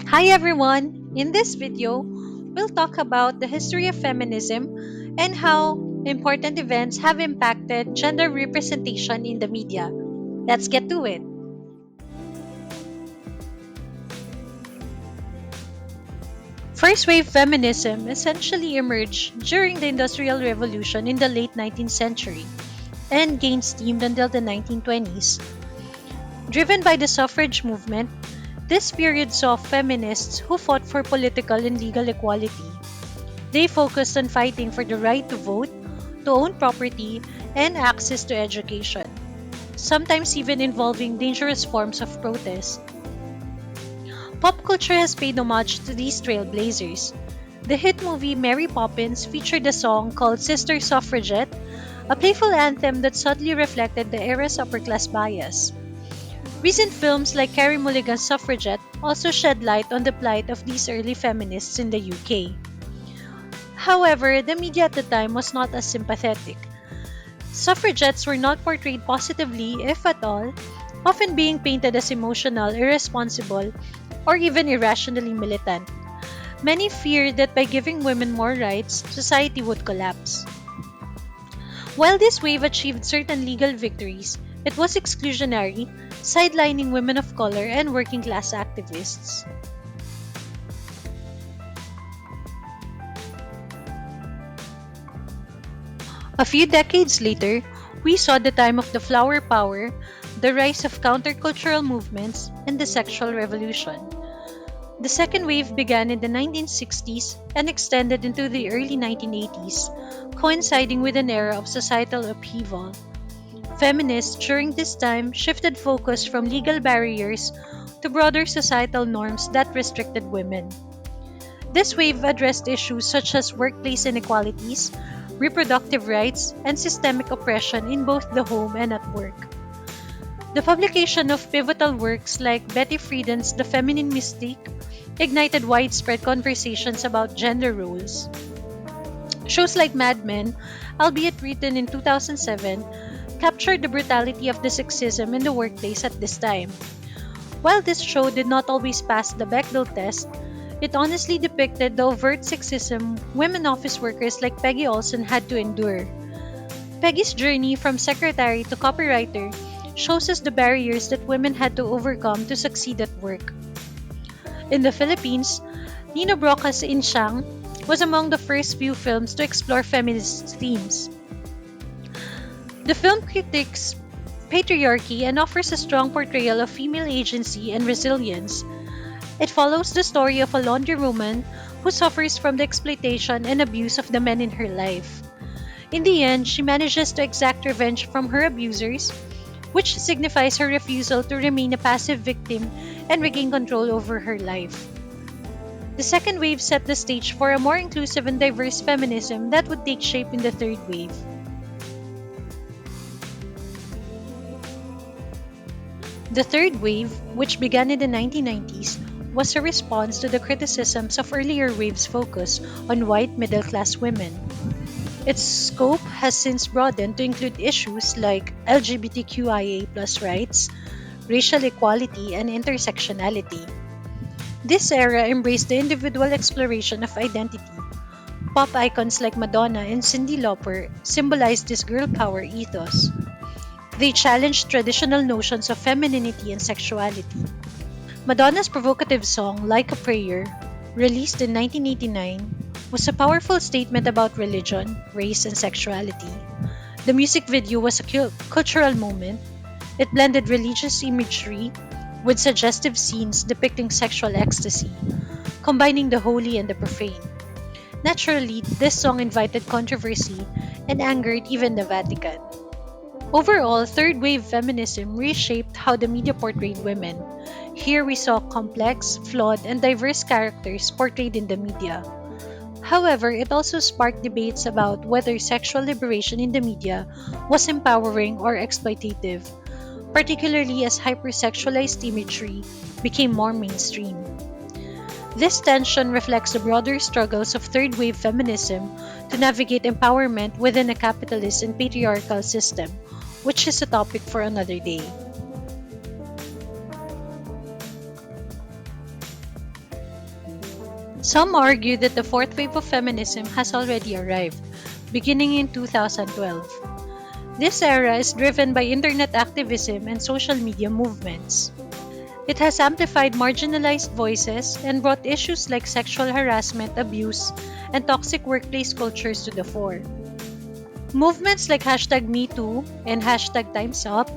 Hi everyone! In this video, we'll talk about the history of feminism and how important events have impacted gender representation in the media. Let's get to it. First wave feminism essentially emerged during the Industrial Revolution in the late 19th century and gained steam until the 1920s. Driven by the suffrage movement, this period saw feminists who fought for political and legal equality. They focused on fighting for the right to vote, to own property, and access to education, sometimes even involving dangerous forms of protest. Pop culture has paid homage to these trailblazers. The hit movie Mary Poppins featured a song called Sister Suffragette, a playful anthem that subtly reflected the era's upper class bias. Recent films like Carey Mulligan's Suffragette also shed light on the plight of these early feminists in the UK. However, the media at the time was not as sympathetic. Suffragettes were not portrayed positively, if at all, often being painted as emotional, irresponsible, or even irrationally militant. Many feared that by giving women more rights, society would collapse. While this wave achieved certain legal victories, it was exclusionary, sidelining women of color and working class activists. A few decades later, we saw the time of the flower power, the rise of countercultural movements, and the sexual revolution. The second wave began in the 1960s and extended into the early 1980s, coinciding with an era of societal upheaval. Feminists during this time shifted focus from legal barriers to broader societal norms that restricted women. This wave addressed issues such as workplace inequalities, reproductive rights, and systemic oppression in both the home and at work. The publication of pivotal works like Betty Friedan's The Feminine Mystique ignited widespread conversations about gender roles. Shows like Mad Men, albeit written in 2007, captured the brutality of the sexism in the workplace at this time. While this show did not always pass the Bechdel test, it honestly depicted the overt sexism women office workers like Peggy Olson had to endure. Peggy's journey from secretary to copywriter shows us the barriers that women had to overcome to succeed at work. In the Philippines, Nino Broca's Insiang was among the first few films to explore feminist themes. The film critiques patriarchy and offers a strong portrayal of female agency and resilience. It follows the story of a laundrywoman who suffers from the exploitation and abuse of the men in her life. In the end, she manages to exact revenge from her abusers, which signifies her refusal to remain a passive victim and regain control over her life. The second wave set the stage for a more inclusive and diverse feminism that would take shape in the third wave. The third wave, which began in the 1990s, was a response to the criticisms of earlier waves' focus on white middle class women. Its scope has since broadened to include issues like LGBTQIA rights, racial equality, and intersectionality. This era embraced the individual exploration of identity. Pop icons like Madonna and Cyndi Lauper symbolized this girl power ethos. They challenged traditional notions of femininity and sexuality. Madonna's provocative song, Like a Prayer, released in 1989, was a powerful statement about religion, race, and sexuality. The music video was a cultural moment. It blended religious imagery with suggestive scenes depicting sexual ecstasy, combining the holy and the profane. Naturally, this song invited controversy and angered even the Vatican. Overall, third wave feminism reshaped how the media portrayed women. Here we saw complex, flawed, and diverse characters portrayed in the media. However, it also sparked debates about whether sexual liberation in the media was empowering or exploitative, particularly as hypersexualized imagery became more mainstream. This tension reflects the broader struggles of third wave feminism to navigate empowerment within a capitalist and patriarchal system, which is a topic for another day. Some argue that the fourth wave of feminism has already arrived, beginning in 2012. This era is driven by internet activism and social media movements. It has amplified marginalized voices and brought issues like sexual harassment, abuse, and toxic workplace cultures to the fore. Movements like hashtag MeToo and hashtag Time's Up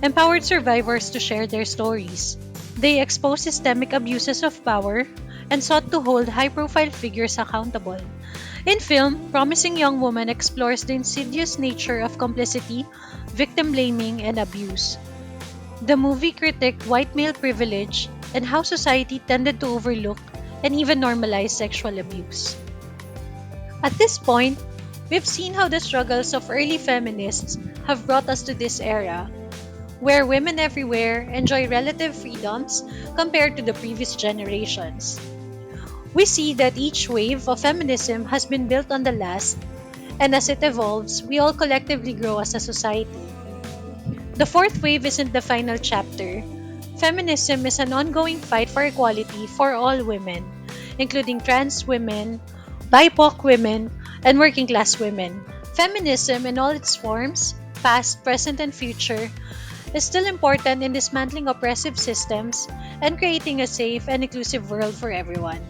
empowered survivors to share their stories. They exposed systemic abuses of power and sought to hold high profile figures accountable. In film, Promising Young Woman explores the insidious nature of complicity, victim blaming, and abuse. The movie critiqued white male privilege and how society tended to overlook and even normalize sexual abuse. At this point, we've seen how the struggles of early feminists have brought us to this era, where women everywhere enjoy relative freedoms compared to the previous generations. We see that each wave of feminism has been built on the last, and as it evolves, we all collectively grow as a society. The fourth wave isn't the final chapter. Feminism is an ongoing fight for equality for all women, including trans women, BIPOC women, and working class women. Feminism in all its forms, past, present, and future, is still important in dismantling oppressive systems and creating a safe and inclusive world for everyone.